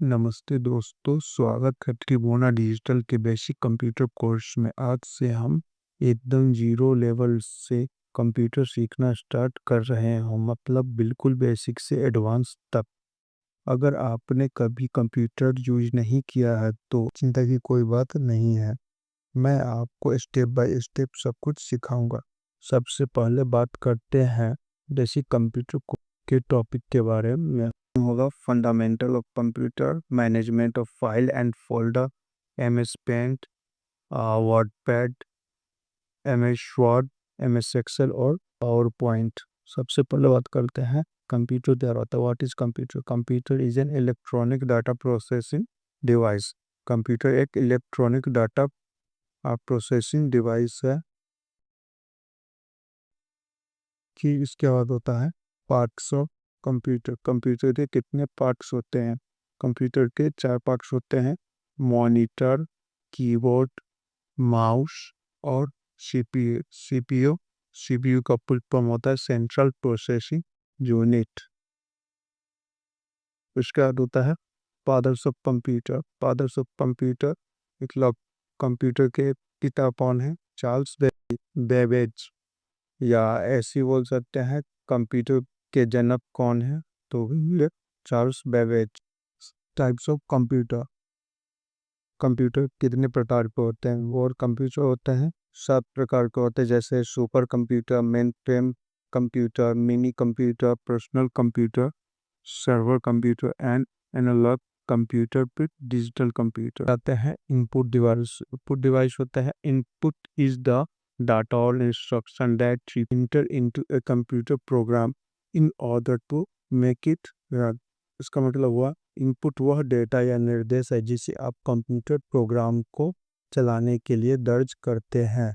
नमस्ते दोस्तों, स्वागत है त्रिभुवना डिजिटल के बेसिक कंप्यूटर कोर्स में। आज से हम एकदम जीरो लेवल से कंप्यूटर सीखना स्टार्ट कर रहे हैं, मतलब बिल्कुल बेसिक से एडवांस तक। अगर आपने कभी कंप्यूटर यूज नहीं किया है तो चिंता की कोई बात नहीं है। मैं आपको स्टेप बाय स्टेप सब कुछ सिखाऊंगा। सबसे पहले बात करते हैं बेसिक कंप्यूटर के टॉपिक के बारे में। होगा fundamental of computer, management of file and folder, M S Paint, WordPad, M S Word, M S Excel और पावर पॉइंट। सबसे पहले बात करते हैं कंप्यूटर क्या होता है। What is computer? Computer is an electronic data processing device. Computer एक इलेक्ट्रॉनिक डाटा प्रोसेसिंग डिवाइस है। कि इसके बाद होता है पार्ट्स ऑफ कंप्यूटर। कंप्यूटर के कितने पार्ट्स होते हैं? कंप्यूटर के 4 पार्ट्स होते हैं: मॉनिटर, कीबोर्ड, माउस और सीपीयू। सीपीयू का फुल फॉर्म होता है सेंट्रल प्रोसेसिंग यूनिट। उसके बाद होता है fathers of computer. Fathers of computer मतलब कंप्यूटर के पिता कौन है? चार्ल्स बेबेज, या ऐसी बोल सकते हैं कंप्यूटर के जनक कौन है? तो ये Charles Babbage. Types of computer. Computer कितने प्रकार के होते हैं? और कंप्यूटर होते हैं 7 प्रकार के होते हैं, जैसे super computer, mainframe computer, mini computer, personal computer, server computer and analog computer, फिर डिजिटल कंप्यूटर। आते हैं इनपुट डिवाइस। इनपुट डिवाइस होता है input is the data or instruction that we enter into a computer program in order to make it run। इसका मतलब हुआ input वह data या निर्देश है जिसे आप कंप्यूटर प्रोग्राम को चलाने के लिए दर्ज करते हैं।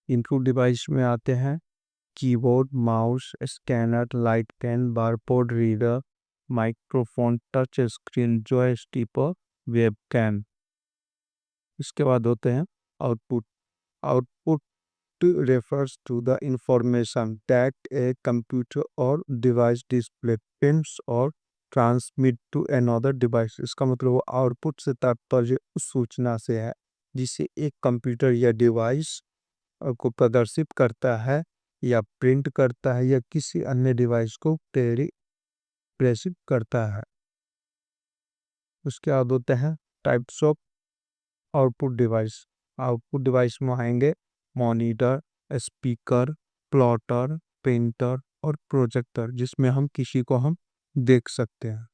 इनपुट डिवाइस में आते हैं keyboard, mouse, scanner, light pen, barcode reader, microphone, touch screen, joystick, webcam. इसके बाद होते हैं output. Output refers to the information that a computer or device display, prints or transmit to another device। इसका मतलब वो आउटपुट से तात्पर्य उस सूचना से है जिसे एक कंप्यूटर या डिवाइस को प्रदर्शित करता है या प्रिंट करता है या किसी अन्य डिवाइस को प्रेषित करता है। उसके बाद होते हैं types of output device. Output device में आएंगे मॉनिटर, स्पीकर, प्लॉटर, प्रिंटर और प्रोजेक्टर, जिसमें हम किसी को हम देख सकते हैं।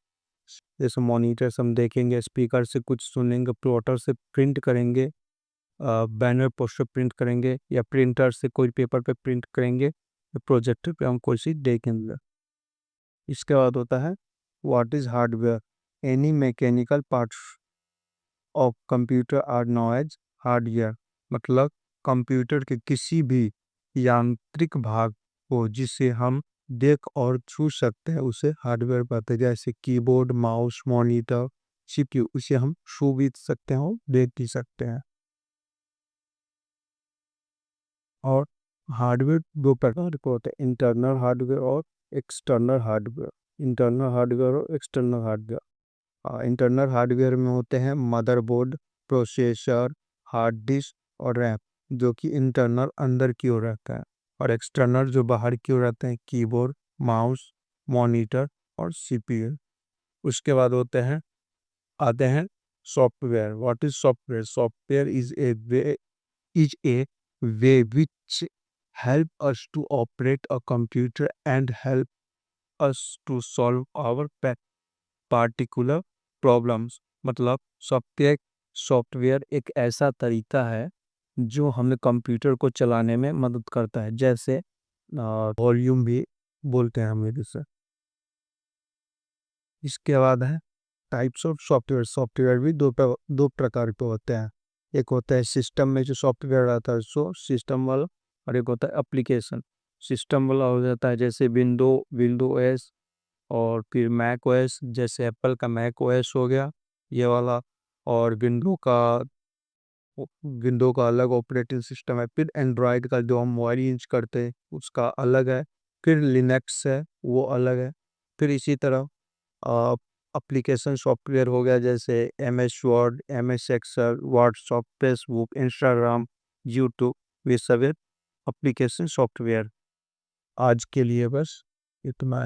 जैसे मॉनिटर से हम देखेंगे, स्पीकर से कुछ सुनेंगे, प्लॉटर से प्रिंट करेंगे, बैनर पोस्टर प्रिंट करेंगे, या प्रिंटर से कोई पेपर पे प्रिंट करेंगे, या प्रोजेक्टर पे हम कोई चीज देखेंगे। इसके बाद होता है what is hardware. Any mechanical parts of computer are known as hardware. मतलब कंप्यूटर के किसी भी यांत्रिक भाग को जिसे हम देख और छू सकते हैं उसे हार्डवेयर कहते हैं। जैसे कीबोर्ड, माउस, मॉनिटर, सीपीयू, उसे हम छू भी सकते हैं और देख भी सकते हैं। और हार्डवेयर 2 प्रकार के होते हैं, इंटरनल हार्डवेयर और एक्सटर्नल हार्डवेयर। इंटरनल हार्डवेयर और एक्सटर्नल हार्डवेयर। इंटरनल हार्डवेयर में होते हैं मदरबोर्ड, प्रोसेसर, हार्ड डिस्क और रैम, जो कि इंटरनल अंदर की ओर रहता है। और एक्सटर्नल जो बाहर की ओर रहते हैं कीबोर्ड, माउस, मॉनिटर और सीपीयू। उसके बाद होते हैं आते हैं software. What is software? Software is a way which help us to operate a computer and help us to solve our particular problems। मतलब सॉफ्टवेयर एक ऐसा तरीका है जो हमें कंप्यूटर को चलाने में मदद करता है। जैसे वॉल्यूम भी बोलते हैं हम इसे। इसके बाद है टाइप्स ऑफ सॉफ्टवेयर। सॉफ्टवेयर भी दो प्रकार के होते हैं। एक होता है सिस्टम में जो सॉफ्टवेयर आता है सो सिस्टम वाला, और एक होता है एप्लीकेशन। सिस्टम वाला हो जाता है जैसे विंडो ओएस, और फिर मैक ओएस, जैसे एप्पल का मैक ओएस हो गया ये वाला, और विंडो का विंडो का अलग ऑपरेटिंग सिस्टम है, फिर एंड्रॉयड का जो हम मोबाइल यूज करते हैं उसका अलग है, फिर लिनक्स है वो अलग है। फिर इसी तरह एप्लीकेशन सॉफ्टवेयर हो गया जैसे M S Word, M S Excel, WhatsApp, Facebook, Instagram, YouTube, ये सब एप्लीकेशन सॉफ्टवेयर। आज के लिए बस इतना।